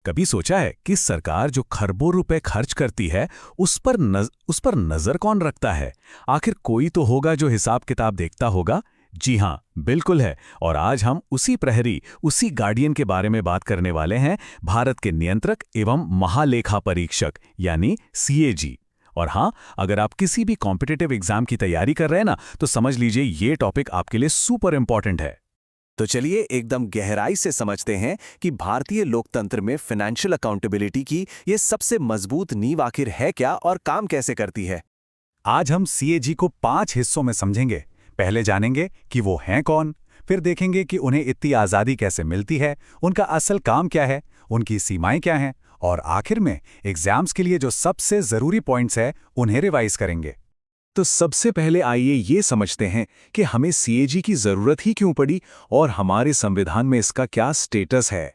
कभी सोचा है कि सरकार जो खरबों रुपए खर्च करती है उस पर नजर कौन रखता है? आखिर कोई तो होगा जो हिसाब किताब देखता होगा। जी हाँ, बिल्कुल है। और आज हम उसी प्रहरी, उसी गार्डियन के बारे में बात करने वाले हैं, भारत के नियंत्रक एवं महालेखा परीक्षक यानी सीएजी। और हाँ, अगर आप किसी भी कॉम्पिटिटिव एग्जाम की तैयारी कर रहे हैं ना, तो समझ लीजिए ये टॉपिक आपके लिए सुपर इंपॉर्टेंट है। तो चलिए एकदम गहराई से समझते हैं कि भारतीय लोकतंत्र में फाइनेंशियल अकाउंटेबिलिटी की ये सबसे मजबूत नींव आखिर है क्या और काम कैसे करती है। आज हम सीएजी को 5 हिस्सों में समझेंगे। पहले जानेंगे कि वो हैं कौन, फिर देखेंगे कि उन्हें इतनी आज़ादी कैसे मिलती है, उनका असल काम क्या है, उनकी सीमाएं क्या हैं, और आखिर में एग्जाम्स के लिए जो सबसे ज़रूरी पॉइंट्स हैं उन्हें रिवाइज करेंगे। तो सबसे पहले आइए ये समझते हैं कि हमें सीएजी की ज़रूरत ही क्यों पड़ी और हमारे संविधान में इसका क्या स्टेटस है।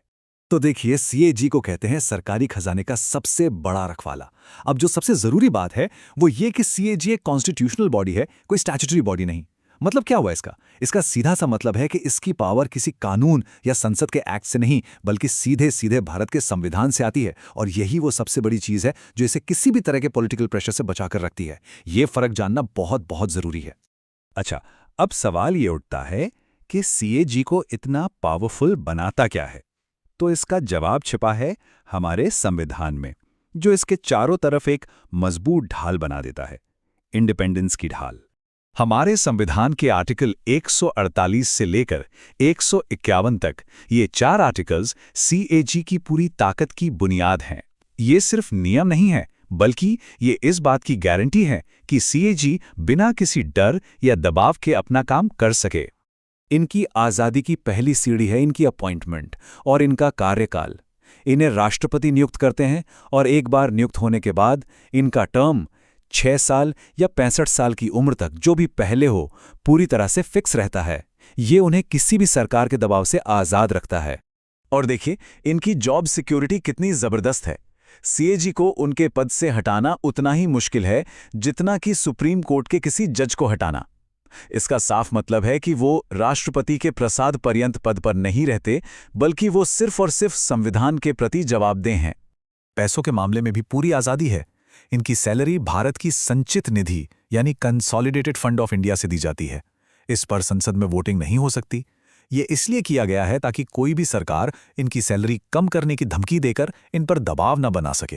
तो देखिए, सीएजी को कहते हैं सरकारी खजाने का सबसे बड़ा रखवाला। अब जो सबसे जरूरी बात है वो ये कि सीएजी एक कॉन्स्टिट्यूशनल बॉडी है, कोई स्टैट्यूटरी बॉडी नहीं। मतलब क्या हुआ इसका? इसका सीधा सा मतलब है कि इसकी पावर किसी कानून या संसद के एक्ट से नहीं, बल्कि सीधे सीधे भारत के संविधान से आती है। और यही वो सबसे बड़ी चीज है जो इसे किसी भी तरह के पॉलिटिकल प्रेशर से बचाकर रखती है। ये फर्क जानना बहुत बहुत जरूरी है। अच्छा, अब सवाल ये उठता है कि सीएजी को इतना पावरफुल बनाता क्या है? तो इसका जवाब छिपा है हमारे संविधान में, जो इसके चारों तरफ एक मजबूत ढाल बना देता है, इंडिपेंडेंस की ढाल। हमारे संविधान के आर्टिकल 148 से लेकर 151 तक ये 4 आर्टिकल्स सीएजी की पूरी ताकत की बुनियाद हैं। ये सिर्फ नियम नहीं है, बल्कि ये इस बात की गारंटी है कि सीएजी बिना किसी डर या दबाव के अपना काम कर सके। इनकी आज़ादी की पहली सीढ़ी है इनकी अपॉइंटमेंट और इनका कार्यकाल। इन्हें राष्ट्रपति नियुक्त करते हैं और एक बार नियुक्त होने के बाद इनका टर्म 6 साल या 65 साल की उम्र तक, जो भी पहले हो, पूरी तरह से फिक्स रहता है। ये उन्हें किसी भी सरकार के दबाव से आज़ाद रखता है। और देखिए, इनकी जॉब सिक्योरिटी कितनी ज़बरदस्त है। सीएजी को उनके पद से हटाना उतना ही मुश्किल है जितना कि सुप्रीम कोर्ट के किसी जज को हटाना। इसका साफ मतलब है कि वो राष्ट्रपति के प्रसाद पर्यंत पद पर नहीं रहते, बल्कि वो सिर्फ और सिर्फ संविधान के प्रति जवाबदेह हैं। पैसों के मामले में भी पूरी आज़ादी है। इनकी सैलरी भारत की संचित निधि यानी कंसोलिडेटेड फंड ऑफ इंडिया से दी जाती है। इस पर संसद में वोटिंग नहीं हो सकती। ये इसलिए किया गया है ताकि कोई भी सरकार इनकी सैलरी कम करने की धमकी देकर इन पर दबाव न बना सके।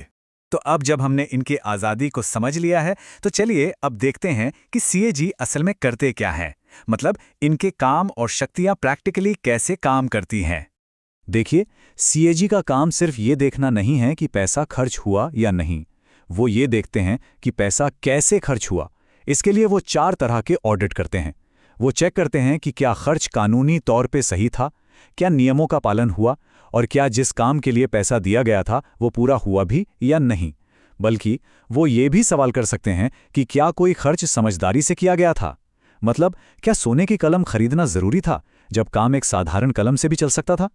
तो अब जब हमने इनकी आज़ादी को समझ लिया है, तो चलिए अब देखते हैं कि सीएजी असल में करते क्या हैं। मतलब इनके काम और शक्तियां प्रैक्टिकली कैसे काम करती हैं। देखिए, सीएजी का काम सिर्फ ये देखना नहीं है कि पैसा खर्च हुआ या नहीं। वो ये देखते हैं कि पैसा कैसे खर्च हुआ। इसके लिए वो 4 तरह के ऑडिट करते हैं। वो चेक करते हैं कि क्या खर्च कानूनी तौर पे सही था, क्या नियमों का पालन हुआ, और क्या जिस काम के लिए पैसा दिया गया था वो पूरा हुआ भी या नहीं। बल्कि वो ये भी सवाल कर सकते हैं कि क्या कोई खर्च समझदारी से किया गया था। मतलब क्या सोने की कलम खरीदना जरूरी था जब काम एक साधारण कलम से भी चल सकता था।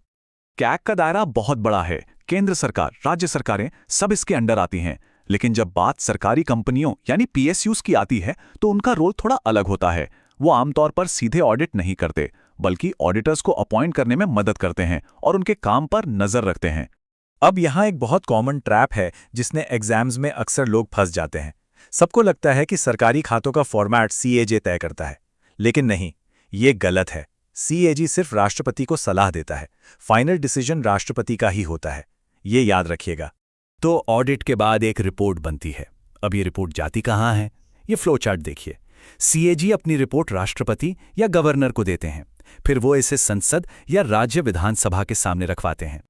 कैग का दायरा बहुत बड़ा है। केंद्र सरकार, राज्य सरकारें सब इसके अंडर आती हैं। लेकिन जब बात सरकारी कंपनियों यानी पीएसयूज की आती है, तो उनका रोल थोड़ा अलग होता है। वो आमतौर पर सीधे ऑडिट नहीं करते, बल्कि ऑडिटर्स को अपॉइंट करने में मदद करते हैं और उनके काम पर नजर रखते हैं। अब यहाँ एक बहुत कॉमन ट्रैप है जिसने एग्जाम्स में अक्सर लोग फंस जाते हैं। सबको लगता है कि सरकारी खातों का फॉर्मेट सीएजी तय करता है, लेकिन नहीं, ये गलत है। सीएजी सिर्फ राष्ट्रपति को सलाह देता है। फाइनल डिसीजन राष्ट्रपति का ही होता है, ये याद रखिएगा। तो ऑडिट के बाद एक रिपोर्ट बनती है। अब ये रिपोर्ट जाती कहाँ है? ये फ्लो चार्ट देखिए। सीएजी अपनी रिपोर्ट राष्ट्रपति या गवर्नर को देते हैं। फिर वो इसे संसद या राज्य विधानसभा के सामने रखवाते हैं।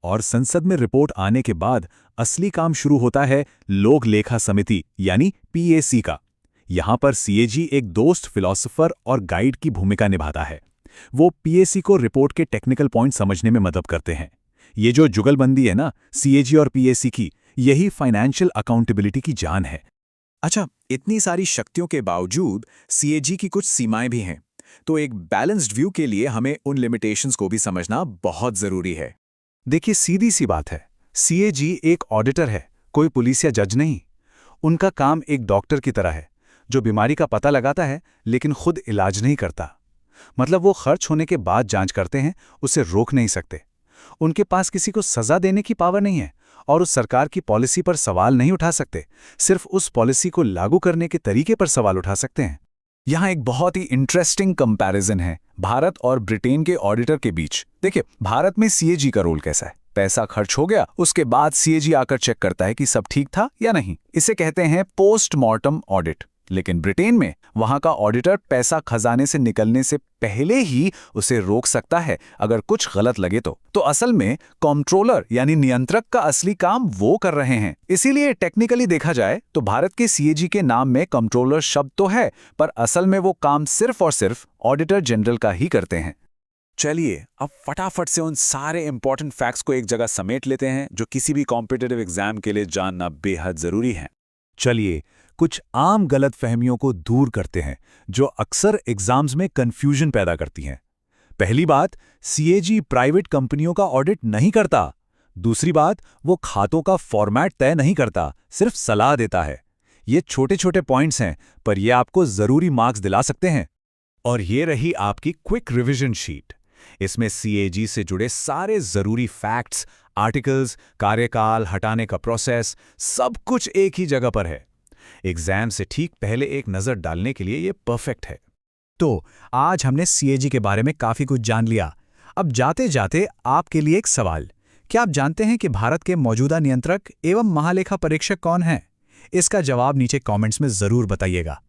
और संसद में रिपोर्ट आने के बाद असली काम शुरू होता है लोक लेखा समिति यानी पीएसी का। यहां पर सीएजी एक दोस्त, फिलॉसफर और गाइड की भूमिका निभाता है। वो पीएसी को रिपोर्ट के टेक्निकल पॉइंट समझने में मदद करते हैं। ये जो जुगलबंदी है ना सीएजी और पीएसी की, यही फाइनेंशियल अकाउंटेबिलिटी की जान है। अच्छा, इतनी सारी शक्तियों के बावजूद सीएजी की कुछ सीमाएं भी हैं। तो एक बैलेंस्ड व्यू के लिए हमें उन लिमिटेशंस को भी समझना बहुत जरूरी है। देखिए, सीधी सी बात है, सीएजी एक ऑडिटर है, कोई पुलिस या जज नहीं। उनका काम एक डॉक्टर की तरह है, जो बीमारी का पता लगाता है लेकिन खुद इलाज नहीं करता। मतलब वो खर्च होने के बाद जांच करते हैं, उसे रोक नहीं सकते। उनके पास किसी को सजा देने की पावर नहीं है और उस सरकार की पॉलिसी पर सवाल नहीं उठा सकते, सिर्फ उस पॉलिसी को लागू करने के तरीके पर सवाल उठा सकते हैं। यहाँ एक बहुत ही इंटरेस्टिंग कंपैरिजन है भारत और ब्रिटेन के ऑडिटर के बीच। देखिए, भारत में सीएजी का रोल कैसा है? पैसा खर्च हो गया, उसके बाद सीएजी आकर चेक करता है कि सब ठीक था या नहीं। इसे कहते हैं पोस्टमार्टम ऑडिट। लेकिन ब्रिटेन में वहां का ऑडिटर पैसा खजाने से निकलने से पहले ही उसे रोक सकता है अगर कुछ गलत लगे तो असल में कंट्रोलर यानी नियंत्रक का असली काम वो कर रहे हैं। इसीलिए टेक्निकली देखा जाए तो भारत के सीएजी के नाम में कंट्रोलर शब्द तो है, पर असल में वो काम सिर्फ और सिर्फ ऑडिटर जनरल का ही करते हैं। चलिए अब फटाफट से उन सारे इंपॉर्टेंट फैक्ट्स को एक जगह समेट लेते हैं जो किसी भी कॉम्पिटिटिव एग्जाम के लिए जानना बेहद जरूरी है। चलिए कुछ आम गलतफहमियों को दूर करते हैं जो अक्सर एग्जाम्स में कंफ्यूजन पैदा करती हैं। पहली बात, सीएजी प्राइवेट कंपनियों का ऑडिट नहीं करता। दूसरी बात, वो खातों का फॉर्मेट तय नहीं करता, सिर्फ सलाह देता है। ये छोटे छोटे पॉइंट्स हैं, पर ये आपको जरूरी मार्क्स दिला सकते हैं। और ये रही आपकी क्विक रिवीजन शीट। इसमें सीएजी से जुड़े सारे जरूरी फैक्ट्स, आर्टिकल्स, कार्यकाल, हटाने का प्रोसेस, सब कुछ एक ही जगह पर है। एग्जाम से ठीक पहले एक नज़र डालने के लिए ये परफेक्ट है। तो आज हमने सीएजी के बारे में काफ़ी कुछ जान लिया। अब जाते जाते आपके लिए एक सवाल, क्या आप जानते हैं कि भारत के मौजूदा नियंत्रक एवं महालेखा परीक्षक कौन हैं? इसका जवाब नीचे कमेंट्स में ज़रूर बताइएगा।